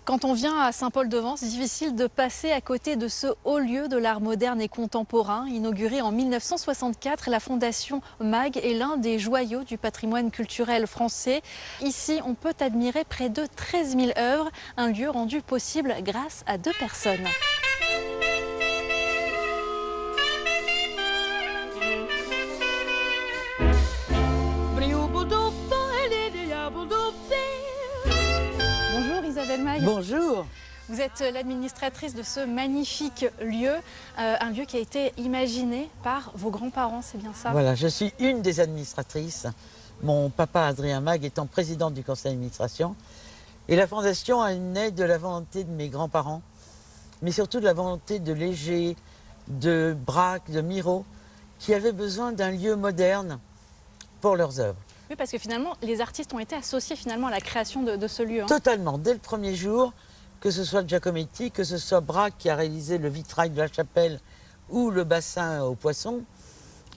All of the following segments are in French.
Quand on vient à Saint-Paul-de-Vence, difficile de passer à côté de ce haut lieu de l'art moderne et contemporain. Inauguré en 1964, la Fondation MAG est l'un des joyaux du patrimoine culturel français. Ici, on peut admirer près de 13 000 œuvres, un lieu rendu possible grâce à 2 personnes. Bonjour Isabelle Mag. Bonjour. Vous êtes l'administratrice de ce magnifique lieu, un lieu qui a été imaginé par vos grands-parents, c'est bien ça? Voilà, je suis une des administratrices. Mon papa Adrien Mag étant président du conseil d'administration. Et la fondation est née de la volonté de mes grands-parents, mais surtout de la volonté de Léger, de Braque, de Miro, qui avaient besoin d'un lieu moderne pour leurs œuvres. Oui, parce que finalement, les artistes ont été associés finalement à la création de ce lieu. Totalement, dès le premier jour, que ce soit Giacometti, que ce soit Braque qui a réalisé le vitrail de la chapelle ou le bassin aux poissons,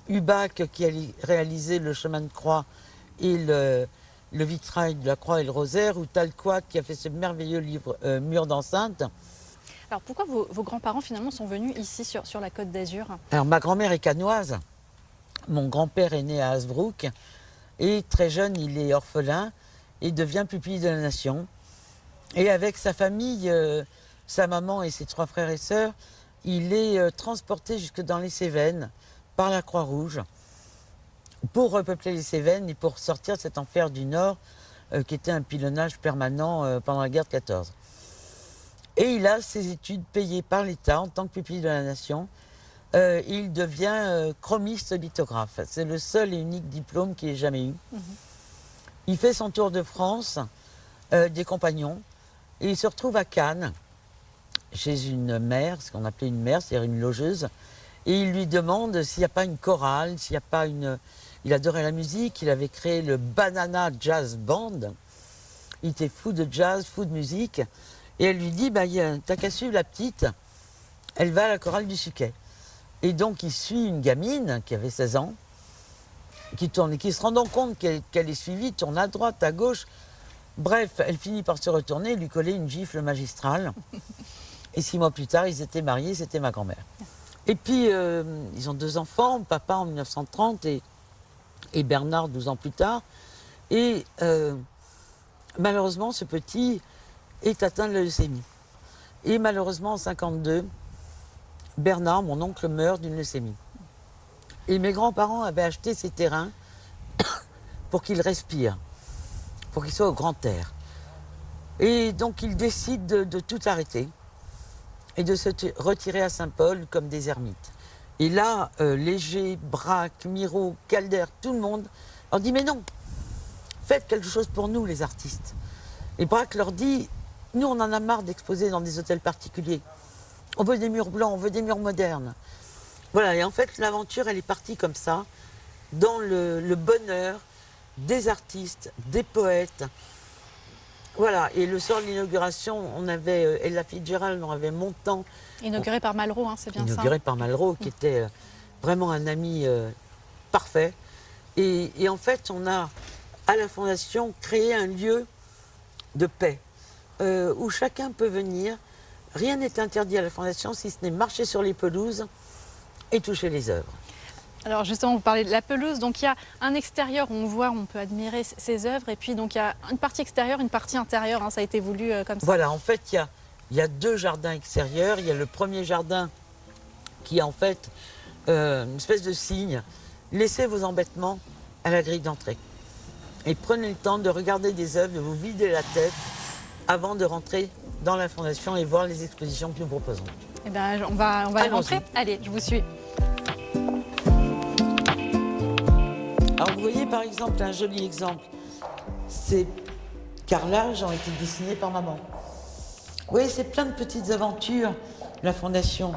Hubac qui a réalisé le chemin de croix et le vitrail de la croix et le rosaire, ou Talquat qui a fait ce merveilleux livre Mur d'enceinte. Alors pourquoi vos grands-parents finalement sont venus ici sur la Côte d'Azur? Alors ma grand-mère est canoise, mon grand-père est né à Hasbrook, et très jeune il est orphelin et devient pupille de la nation. Et avec sa famille, sa maman et ses 3 frères et sœurs, il est transporté jusque dans les Cévennes par la Croix-Rouge pour repeupler les Cévennes et pour sortir de cet enfer du Nord qui était un pilonnage permanent pendant la guerre de 14. Et il a ses études payées par l'État en tant que pupille de la nation. Il devient chromiste lithographe. C'est le seul et unique diplôme qu'il ait jamais eu. Il fait son tour de France, des compagnons, et il se retrouve à Cannes, chez une mère, ce qu'on appelait une mère, c'est-à-dire une logeuse, et il lui demande s'il n'y a pas une chorale, s'il n'y a pas une... Il adorait la musique, il avait créé le Banana Jazz Band, il était fou de jazz, fou de musique, et elle lui dit, t'as qu'à suivre la petite, elle va à la chorale du Suquet. Et donc il suit une gamine qui avait 16 ans, qui tourne et qui se rendant compte qu'elle est suivie, tourne à droite, à gauche. Bref, elle finit par se retourner et lui coller une gifle magistrale. Et 6 mois plus tard, ils étaient mariés, c'était ma grand-mère. Et puis, ils ont 2 enfants, papa en 1930 et Bernard 12 ans plus tard. Et malheureusement, ce petit est atteint de la leucémie. Et malheureusement, en 1952, Bernard, mon oncle, meurt d'une leucémie. Et mes grands-parents avaient acheté ces terrains pour qu'il respire, pour qu'il soit au grand air. Et donc ils décident de tout arrêter et de se retirer à Saint-Paul comme des ermites. Et là, Léger, Braque, Miro, Calder, tout le monde leur dit « Mais non, faites quelque chose pour nous les artistes ». Et Braque leur dit « Nous on en a marre d'exposer dans des hôtels particuliers. On veut des murs blancs, on veut des murs modernes ». Voilà, et en fait l'aventure elle est partie comme ça, dans le bonheur des artistes, des poètes. Voilà, et le soir de l'inauguration, on avait Ella Fitzgerald, on avait Montand. Inauguré par Malraux, c'est bien ça? Inauguré par Malraux, qui était vraiment un ami parfait. Et en fait, on a, à la Fondation, créé un lieu de paix, où chacun peut venir. Rien n'est interdit à la Fondation, si ce n'est marcher sur les pelouses et toucher les œuvres. Alors justement, vous parlez de la pelouse, donc il y a un extérieur où on voit, on peut admirer ces œuvres, et puis donc il y a une partie extérieure, une partie intérieure, ça a été voulu comme ça. Voilà, en fait, il y a 2 jardins extérieurs. Il y a le premier jardin qui est en fait une espèce de signe. Laissez vos embêtements à la grille d'entrée. Et prenez le temps de regarder des œuvres, de vous vider la tête avant de rentrer dans la Fondation et voir les expositions que nous proposons. Eh bien, on va y rentrer. Allez, je vous suis. Alors vous voyez par exemple un joli exemple, ces carrelages ont été dessinés par maman. Vous voyez, c'est plein de petites aventures, la Fondation.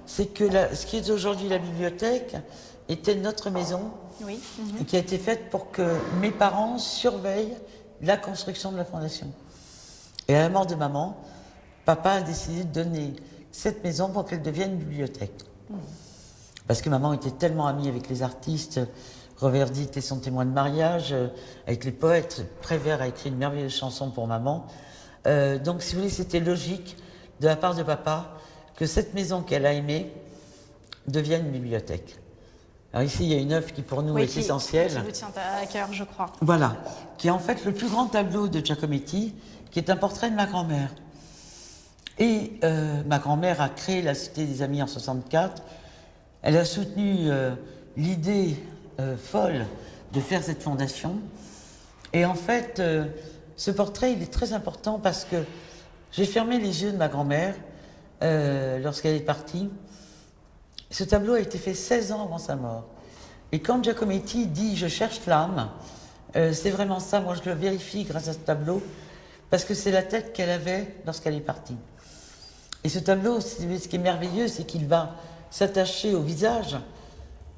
C'est que ce qui est aujourd'hui la bibliothèque était notre maison, oui. Qui a été faite pour que mes parents surveillent la construction de la Fondation. Et à la mort de maman, papa a décidé de donner cette maison pour qu'elle devienne une bibliothèque. Parce que maman était tellement amie avec les artistes. Reverdy était son témoin de mariage, avec les poètes. Prévert a écrit une merveilleuse chanson pour maman. Donc, si vous voulez, c'était logique de la part de papa que cette maison qu'elle a aimée devienne une bibliothèque. Alors ici, il y a une œuvre qui pour nous est essentielle. Qui vous tient à cœur, je crois. Voilà, qui est en fait le plus grand tableau de Giacometti, qui est un portrait de ma grand-mère. Et ma grand-mère a créé la Cité des Amis en 64. Elle a soutenu l'idée folle de faire cette fondation. Et en fait, ce portrait, il est très important parce que j'ai fermé les yeux de ma grand-mère lorsqu'elle est partie. Ce tableau a été fait 16 ans avant sa mort. Et quand Giacometti dit « je cherche l'âme », c'est vraiment ça. Moi, je le vérifie grâce à ce tableau parce que c'est la tête qu'elle avait lorsqu'elle est partie. Et ce tableau, ce qui est merveilleux, c'est qu'il va s'attacher au visage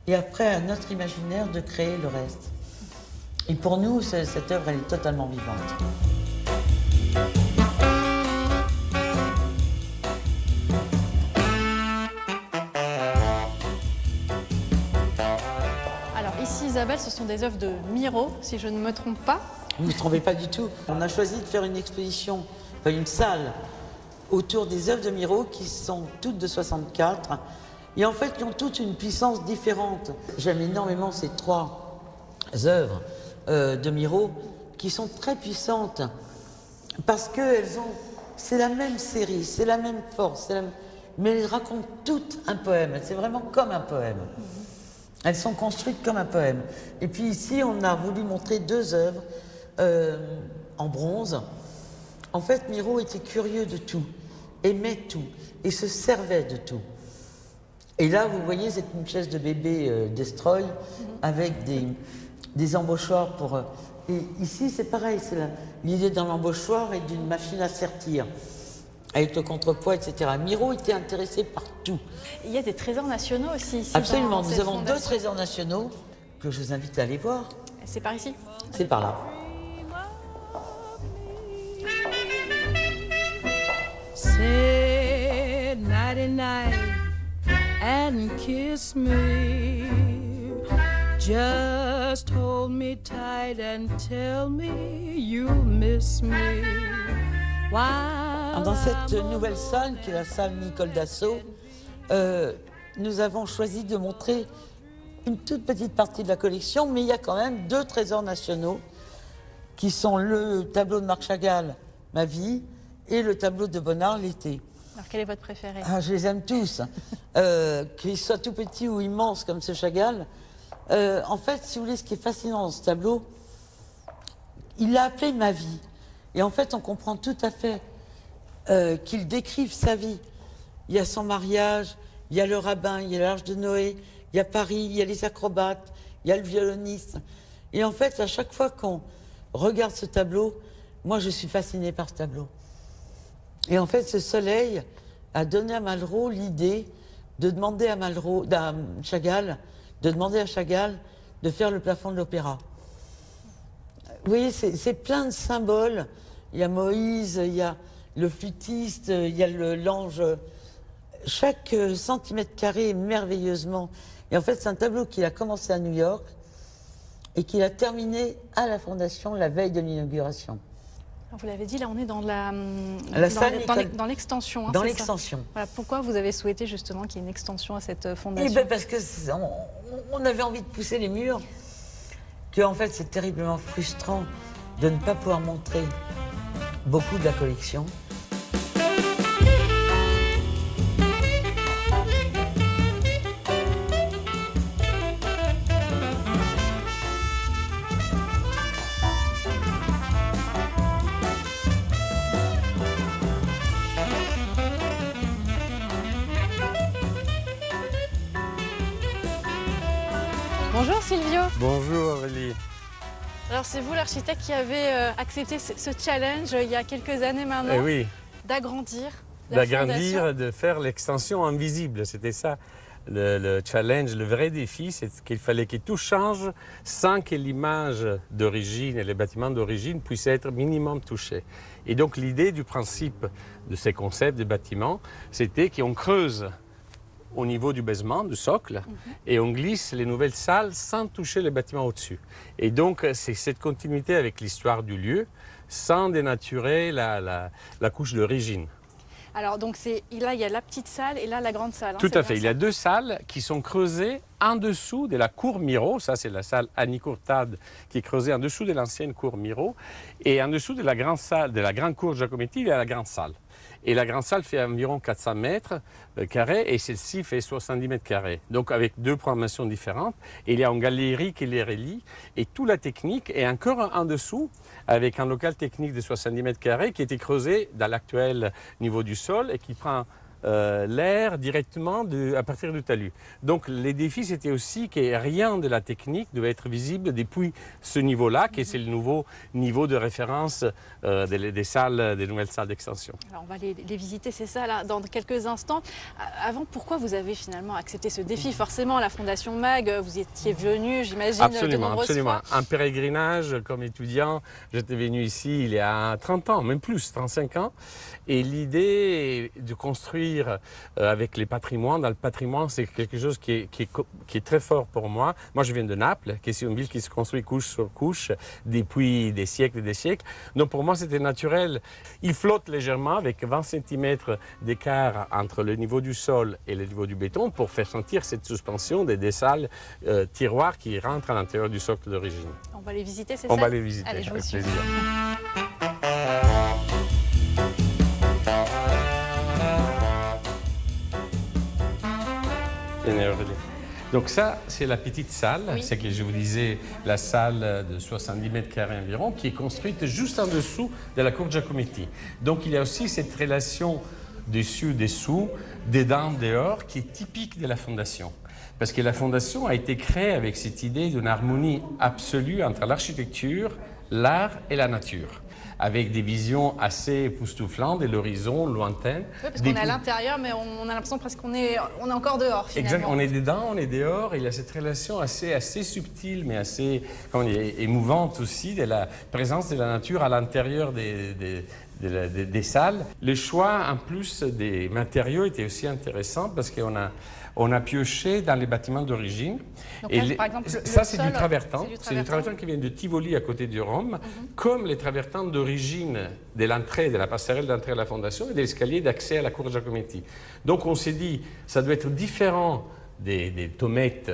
et après à notre imaginaire de créer le reste. Et pour nous, cette œuvre, elle est totalement vivante. Alors ici, Isabelle, ce sont des œuvres de Miro, si je ne me trompe pas. Vous ne vous trompez pas du tout. On a choisi de faire une exposition, enfin une salle, autour des œuvres de Miro qui sont toutes de 64 et en fait qui ont toutes une puissance différente. J'aime énormément ces trois œuvres de Miro qui sont très puissantes parce que c'est la même série, c'est la même force, mais elles racontent toutes un poème. C'est vraiment comme un poème. Elles sont construites comme un poème. Et puis ici, on a voulu montrer deux œuvres en bronze. En fait, Miro était curieux de tout, aimait tout et se servait de tout. Et là, vous voyez, c'est une chaise de bébé Destroy avec des embauchoirs pour... Et ici, c'est pareil, c'est l'idée d'un embauchoir et d'une machine à sertir, avec le contrepoids, etc. Miro était intéressé par tout. Il y a des trésors nationaux aussi ici. Absolument, nous avons deux trésors nationaux que je vous invite à aller voir. C'est par ici? C'est par là. Say nighty-night and kiss me. Just hold me tight and tell me you'll miss me. Dans cette nouvelle salle, qui est la salle Nicole Dassault, nous avons choisi de montrer une toute petite partie de la collection, mais il y a quand même deux trésors nationaux, qui sont le tableau de Marc Chagall, Ma vie, et le tableau de Bonnard, L'été. Alors quel est votre préféré? Je les aime tous, qu'ils soient tout petits ou immenses comme ce Chagall. En fait, si vous voulez, ce qui est fascinant dans ce tableau, il l'a appelé Ma vie. Et en fait, on comprend tout à fait qu'il décrive sa vie. Il y a son mariage, il y a le rabbin, il y a l'Arche de Noé, il y a Paris, il y a les acrobates, il y a le violoniste. Et en fait, à chaque fois qu'on regarde ce tableau, moi, je suis fascinée par ce tableau. Et en fait, ce soleil a donné à Malraux l'idée de demander à Chagall de faire le plafond de l'opéra. Vous voyez, c'est plein de symboles. Il y a Moïse, il y a le flûtiste, il y a l'ange. Chaque centimètre carré est merveilleusement. Et en fait, c'est un tableau qu'il a commencé à New York et qu'il a terminé à la Fondation la veille de l'inauguration. Vous l'avez dit, là on est dans dans l'extension. Dans l'extension. Voilà, pourquoi vous avez souhaité justement qu'il y ait une extension à cette fondation? Parce que on avait envie de pousser les murs, que en fait c'est terriblement frustrant de ne pas pouvoir montrer beaucoup de la collection. Bonjour Silvio. Bonjour Aurélie. Alors c'est vous l'architecte qui avez accepté ce challenge il y a quelques années maintenant, Eh oui, d'agrandir la fondation. de faire l'extension invisible, c'était ça le challenge, le vrai défi, c'est qu'il fallait que tout change sans que l'image d'origine et les bâtiments d'origine puissent être minimum touchés. Et donc l'idée du principe de ces concepts de bâtiments, c'était qu'on creuse au niveau du basement, du socle, et on glisse les nouvelles salles sans toucher les bâtiments au-dessus. Et donc, c'est cette continuité avec l'histoire du lieu, sans dénaturer la couche d'origine. Alors, donc, là, il y a la petite salle et là, la grande salle. Hein, Tout c'est à bien fait. Il y ça a deux salles qui sont creusées en dessous de la cour Miro. Ça, c'est la salle Annie Courtade qui est creusée en dessous de l'ancienne cour Miro. Et en dessous de la grande salle, de la grande cour Giacometti, il y a la grande salle. Et la grande salle fait environ 400 mètres carrés et celle-ci fait 70 mètres carrés. Donc avec deux programmations différentes. Et il y a une galerie qui les relie et toute la technique est encore en dessous avec un local technique de 70 mètres carrés qui a été creusé dans l'actuel niveau du sol et qui prend l'air directement à partir du talus. Donc les défis, c'était aussi que rien de la technique devait être visible depuis ce niveau-là, qui c'est le nouveau niveau de référence des salles, des nouvelles salles d'extension. Alors on va les visiter, c'est ça, là, dans quelques instants. Avant, pourquoi vous avez finalement accepté ce défi? Forcément, la Fondation MAG, vous étiez venu, j'imagine, de nombreuses fois. Un pèlerinage comme étudiant. J'étais venu ici il y a 30 ans, même plus, 35 ans. Et l'idée de construire avec les patrimoines, dans le patrimoine, c'est quelque chose qui est très fort pour moi. Moi, je viens de Naples, qui est une ville qui se construit couche sur couche depuis des siècles et des siècles. Donc pour moi, c'était naturel. Il flotte légèrement avec 20 cm d'écart entre le niveau du sol et le niveau du béton pour faire sentir cette suspension des salles tiroirs qui rentrent à l'intérieur du socle d'origine. On va les visiter, c'est ça? On va les visiter, allez, je avec vous suis. plaisir. Donc ça, c'est la petite salle, oui. C'est que je vous disais, la salle de 70 mètres carrés environ, qui est construite juste en dessous de la cour Giacometti. Donc il y a aussi cette relation dessus-dessous, dedans, dehors, qui est typique de la Fondation. Parce que la Fondation a été créée avec cette idée d'une harmonie absolue entre l'architecture, l'art et la nature, avec des visions assez époustouflantes de l'horizon lointain. Oui, parce qu'on est à l'intérieur, mais on a l'impression presque qu'on est encore dehors, finalement. Exact, on est dedans, on est dehors, il y a cette relation assez subtile, mais assez émouvante aussi, de la présence de la nature à l'intérieur des salles. Le choix, en plus des matériaux, était aussi intéressant parce qu'on a pioché dans les bâtiments d'origine. Et là, par exemple, ça, c'est du travertin. C'est du travertin qui vient de Tivoli, à côté du Rhum, comme les travertins d'origine de l'entrée, de la passerelle d'entrée à la Fondation et de l'escalier d'accès à la cour Giacometti. Donc, on s'est dit, ça doit être différent des tomettes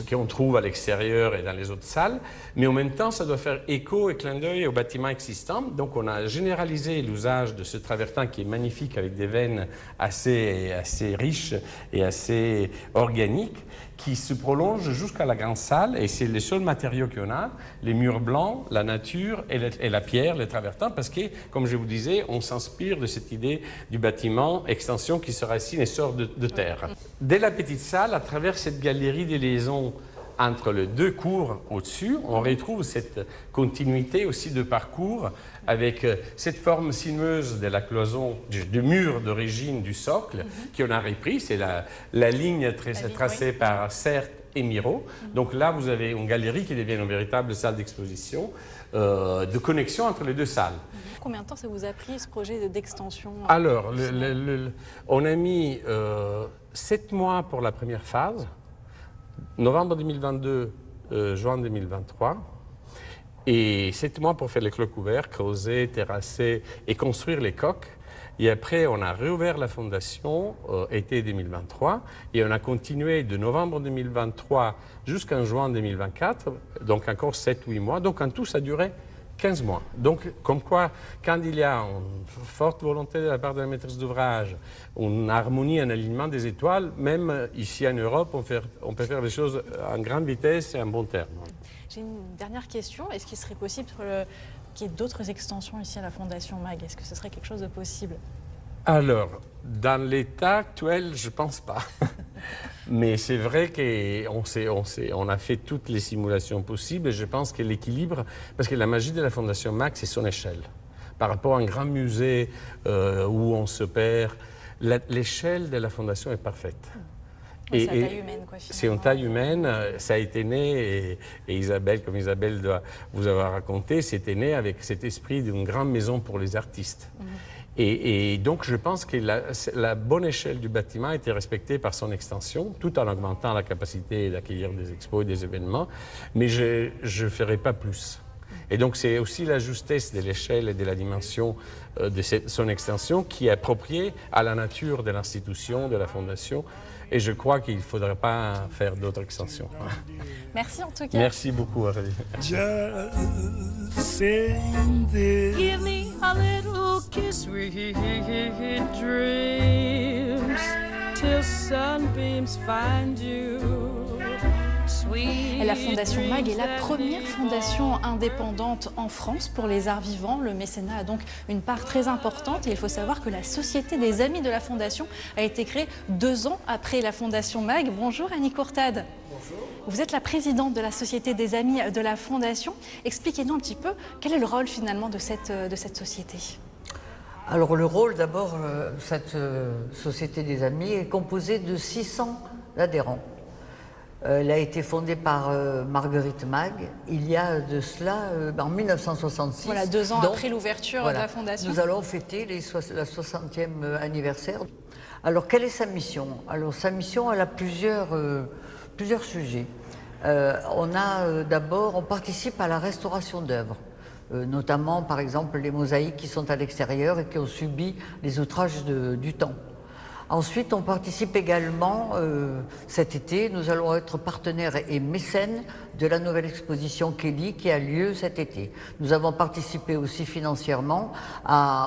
qu'on trouve à l'extérieur et dans les autres salles, mais en même temps, ça doit faire écho et clin d'œil aux bâtiments existants. Donc, on a généralisé l'usage de ce travertin qui est magnifique avec des veines assez riches et assez organiques, qui se prolonge jusqu'à la grande salle, et c'est les seuls matériaux qu'on a, les murs blancs, la nature et la pierre, les travertins, parce que, comme je vous disais, on s'inspire de cette idée du bâtiment extension qui se racine et sort de terre. Dès la petite salle, à travers cette galerie des liaisons entre les deux cours au-dessus, on retrouve cette continuité aussi de parcours avec cette forme sinueuse de la cloison, du mur d'origine du socle, qu'on a repris. C'est la ligne tracée par Certes et Miro. Donc là, vous avez une galerie qui devient une véritable salle d'exposition, de connexion entre les deux salles. Combien de temps ça vous a pris, ce projet d'extension? Alors, on a mis 7 mois pour la première phase, novembre 2022, juin 2023, et 7 mois pour faire les clos couverts, creuser, terrasser et construire les coques. Et après, on a réouvert la fondation été 2023 et on a continué de novembre 2023 jusqu'en juin 2024, donc encore 7-8 mois. Donc en tout, ça a duré 15 mois. Donc, comme quoi, quand il y a une forte volonté de la part de la maîtrise d'ouvrage, une harmonie, un alignement des étoiles, même ici en Europe, on peut faire des choses en grande vitesse et en bon terme. J'ai une dernière question. Est-ce qu'il serait possible qu'il y ait d'autres extensions ici à la Fondation MAG? Est-ce que ce serait quelque chose de possible? Alors, dans l'état actuel, je ne pense pas. Mais c'est vrai qu'on a fait toutes les simulations possibles et je pense que l'équilibre, parce que la magie de la Fondation MAG, c'est son échelle. Par rapport à un grand musée où on se perd, l'échelle de la Fondation est parfaite. Oui, c'est une taille humaine, quoi, finalement. C'est une taille humaine, ça a été né, et Isabelle, comme Isabelle doit vous avoir raconté, c'était né avec cet esprit d'une grande maison pour les artistes. Et donc, je pense que la bonne échelle du bâtiment a été respectée par son extension, tout en augmentant la capacité d'accueillir des expos et des événements, mais je ne ferai pas plus. Et donc, c'est aussi la justesse de l'échelle et de la dimension de son extension qui est appropriée à la nature de l'institution, de la fondation. Et je crois qu'il ne faudrait pas faire d'autres extensions. Merci en tout cas. Merci beaucoup, Aurélie. Just sing this. Give me a little kiss, sweet dreams, till sunbeams find you. La Fondation MAG est la première fondation indépendante en France pour les arts vivants. Le mécénat a donc une part très importante et il faut savoir que la Société des Amis de la Fondation a été créée 2 ans après la Fondation MAG. Bonjour Annie Courtade. Bonjour. Vous êtes la présidente de la Société des Amis de la Fondation. Expliquez-nous un petit peu quel est le rôle finalement de cette société. Alors le rôle d'abord, cette Société des Amis est composée de 600 adhérents. Elle a été fondée par Marguerite Mag il y a de cela en 1966. Voilà, 2 ans Donc, après l'ouverture voilà, de la Fondation. Nous allons fêter la 60e anniversaire. Alors quelle est sa mission? Alors sa mission, elle a plusieurs sujets. On participe à la restauration d'œuvres. Notamment par exemple les mosaïques qui sont à l'extérieur et qui ont subi les outrages du temps. Ensuite, on participe également, cet été, nous allons être partenaires et mécènes de la nouvelle exposition Kelly qui a lieu cet été. Nous avons participé aussi financièrement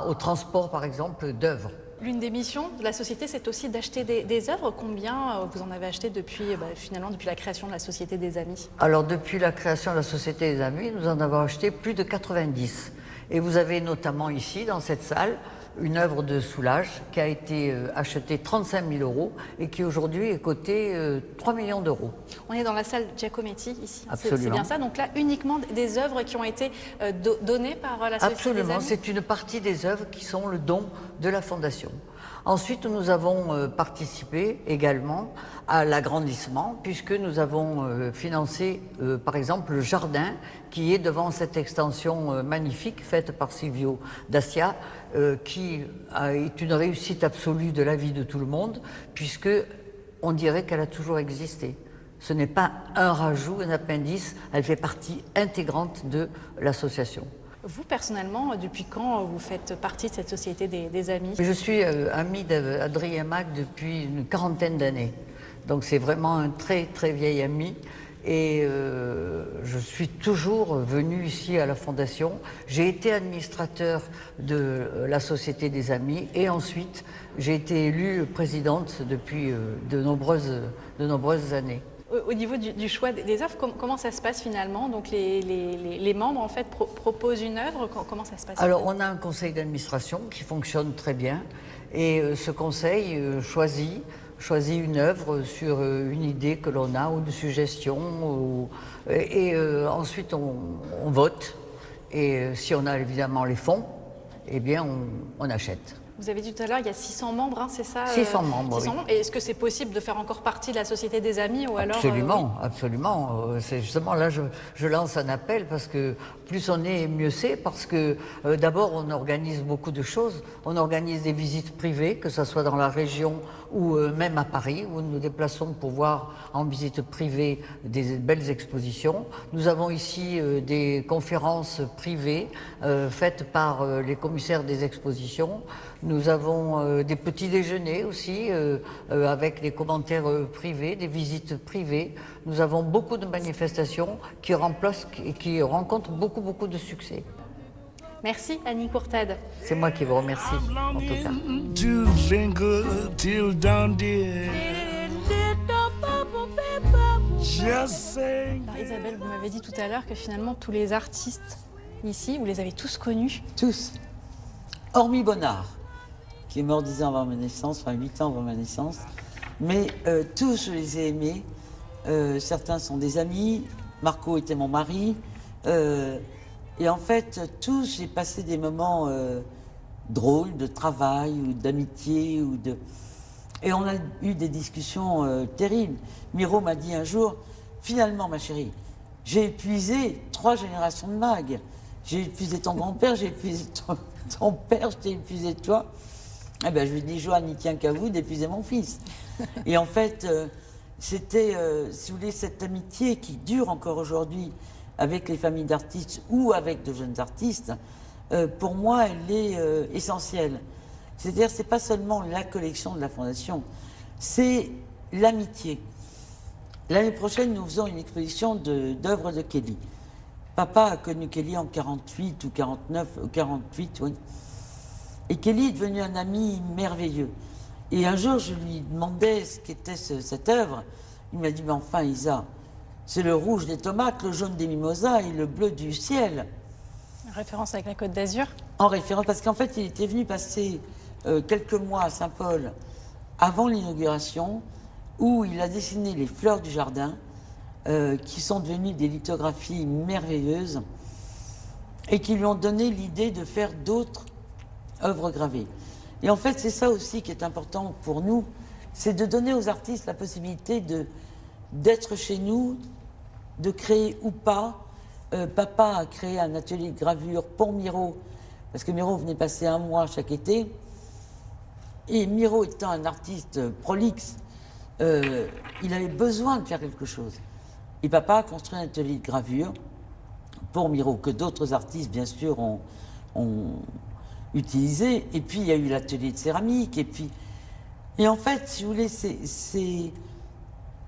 au transport, par exemple, d'œuvres. L'une des missions de la société, c'est aussi d'acheter des œuvres. Combien vous en avez acheté depuis la création de la Société des Amis? Alors, depuis la création de la Société des Amis, nous en avons acheté plus de 90. Et vous avez notamment ici, dans cette salle, une œuvre de Soulages qui a été achetée 35 000 € et qui aujourd'hui est cotée 3 millions d'euros. On est dans la salle Giacometti ici, Absolument. C'est bien ça. Donc là, uniquement des œuvres qui ont été données par la Société des Absolument, Amis. c'est une partie des œuvres qui sont le don de la Fondation. Ensuite, nous avons participé également à l'agrandissement puisque nous avons financé par exemple le jardin qui est devant cette extension magnifique faite par Silvio Dacia qui est une réussite absolue de la vie de tout le monde puisque on dirait qu'elle a toujours existé. Ce n'est pas un rajout, un appendice, elle fait partie intégrante de l'association. Vous, personnellement, depuis quand vous faites partie de cette Société des Amis? Je suis ami d'Adrien Mag depuis une 40aine d'années. Donc c'est vraiment un très très vieil ami. Et je suis toujours venu ici à la Fondation. J'ai été administrateur de la Société des Amis et ensuite j'ai été élue présidente depuis de nombreuses années. Au niveau du choix des œuvres, comment ça se passe finalement? Donc les membres en fait proposent une œuvre, comment ça se passe? Alors on a un conseil d'administration qui fonctionne très bien et ce conseil choisit une œuvre sur une idée que l'on a ou une suggestion et ensuite on vote et si on a évidemment les fonds, eh bien on achète. Vous avez dit tout à l'heure, il y a 600 membres, hein, c'est ça? 600 membres, 600 oui. membres. Et est-ce que c'est possible de faire encore partie de la Société des Amis ou alors Absolument, oui. absolument. C'est justement là, je lance un appel parce que plus on est, mieux c'est. Parce que d'abord, on organise beaucoup de choses. On organise des visites privées, que ce soit dans la région ou même à Paris, où nous nous déplaçons pour voir en visite privée des belles expositions. Nous avons ici des conférences privées faites par les commissaires des expositions. Nous avons des petits déjeuners aussi avec des commentaires privés, des visites privées. Nous avons beaucoup de manifestations qui rencontrent beaucoup de succès. Merci Annie Courtade. C'est moi qui vous remercie en tout cas. To linger till dawn, dear. Just say Alors, Isabelle, vous m'avez dit tout à l'heure que finalement tous les artistes ici, vous les avez tous connus. Tous. Hormis Bonnard, qui est mort 10 ans avant ma naissance, enfin 8 ans avant ma naissance. Mais tous, je les ai aimés. Certains sont des amis. Marco était mon mari. Et en fait, tous, j'ai passé des moments drôles, de travail ou d'amitié. Et on a eu des discussions terribles. Miro m'a dit un jour, finalement, ma chérie, j'ai épuisé 3 générations de MAG. j'ai épuisé ton grand-père, j'ai épuisé ton père, je t'ai épuisé toi. Eh ben, je lui dis, Joanne, il tient qu'à vous d'épuiser mon fils. Et en fait, c'était, si vous voulez, cette amitié qui dure encore aujourd'hui avec les familles d'artistes ou avec de jeunes artistes, pour moi, elle est essentielle. C'est-à-dire, c'est pas seulement la collection de la Fondation, c'est l'amitié. L'année prochaine, nous faisons une exposition d'œuvres de Kelly. Papa a connu Kelly en 48 ou 49, ou 48, oui. Et Kelly est devenu un ami merveilleux. Et un jour, je lui demandais ce qu'était cette œuvre. Il m'a dit, mais enfin, Isa, c'est le rouge des tomates, le jaune des mimosas et le bleu du ciel. En référence avec la Côte d'Azur. En référence, parce qu'en fait, il était venu passer quelques mois à Saint-Paul avant l'inauguration, où il a dessiné les fleurs du jardin, qui sont devenues des lithographies merveilleuses, et qui lui ont donné l'idée de faire d'autres œuvres gravées. Et en fait, c'est ça aussi qui est important pour nous, c'est de donner aux artistes la possibilité d'être chez nous, de créer ou pas. Papa a créé un atelier de gravure pour Miro, parce que Miro venait passer un mois chaque été. Et Miro étant un artiste prolixe, il avait besoin de faire quelque chose. Et papa a construit un atelier de gravure pour Miro, que d'autres artistes, bien sûr, ont utilisé. Et puis, il y a eu l'atelier de céramique. Et en fait, si vous voulez,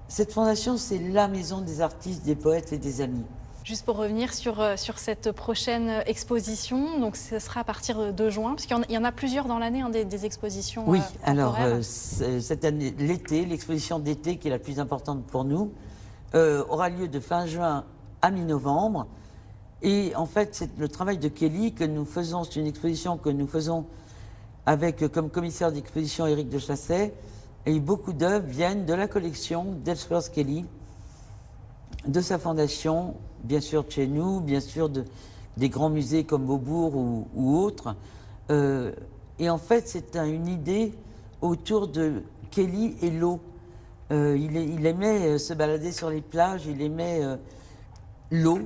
cette fondation, c'est la maison des artistes, des poètes et des amis. Juste pour revenir sur cette prochaine exposition, donc ce sera à partir de juin, parce qu'il y en a plusieurs dans l'année, hein, des expositions. Oui, alors temporaires. cette année, l'été, l'exposition d'été qui est la plus importante pour nous, aura lieu de fin juin à mi-novembre. Et en fait, c'est le travail de Kelly que nous faisons, c'est une exposition que nous faisons avec comme commissaire d'exposition Éric de Chasset. Et beaucoup d'œuvres viennent de la collection d'Ellsworth Kelly, de sa fondation, bien sûr de chez nous, bien sûr des grands musées comme Beaubourg ou autres. Et en fait, c'est une idée autour de Kelly et l'eau. Il aimait se balader sur les plages, il aimait l'eau.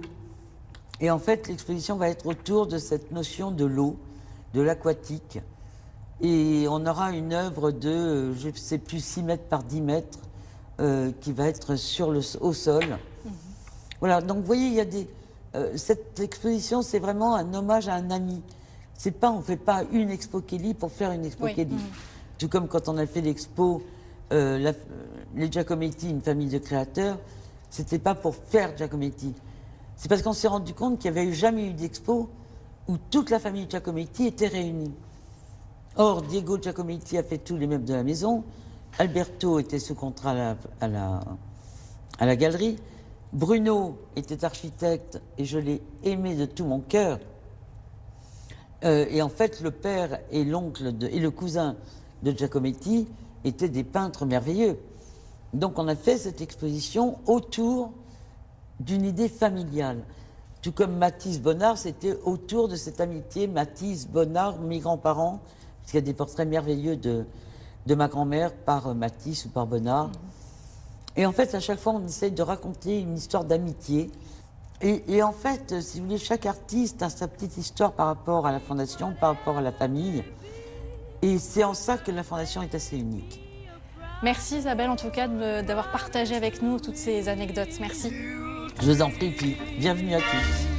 Et en fait, l'exposition va être autour de cette notion de l'eau, de l'aquatique. Et on aura une œuvre de, je ne sais plus, 6 mètres par 10 mètres, qui va être au sol. Voilà, donc vous voyez, il y a cette exposition, c'est vraiment un hommage à un ami. On ne fait pas une expo Kelly pour faire une expo Kelly. Tout comme quand on a fait l'expo les Giacometti, une famille de créateurs, c'était pas pour faire Giacometti. C'est parce qu'on s'est rendu compte qu'il n'y avait jamais eu d'expo où toute la famille Giacometti était réunie. Or, Diego Giacometti a fait tous les meubles de la maison, Alberto était sous contrat à la galerie, Bruno était architecte et je l'ai aimé de tout mon cœur. Et en fait, le père et l'oncle et le cousin de Giacometti étaient des peintres merveilleux. Donc on a fait cette exposition autour d'une idée familiale. Tout comme Matisse-Bonnard, c'était autour de cette amitié Matisse-Bonnard, mes grands-parents, parce qu'il y a des portraits merveilleux de ma grand-mère par Matisse ou par Bonnard. Et en fait, à chaque fois, on essaye de raconter une histoire d'amitié. Et en fait, si vous voulez, chaque artiste a sa petite histoire par rapport à la Fondation, par rapport à la famille. Et c'est en ça que la Fondation est assez unique. Merci Isabelle, en tout cas, d'avoir partagé avec nous toutes ces anecdotes. Merci. Je vous en prie, puis bienvenue à tous.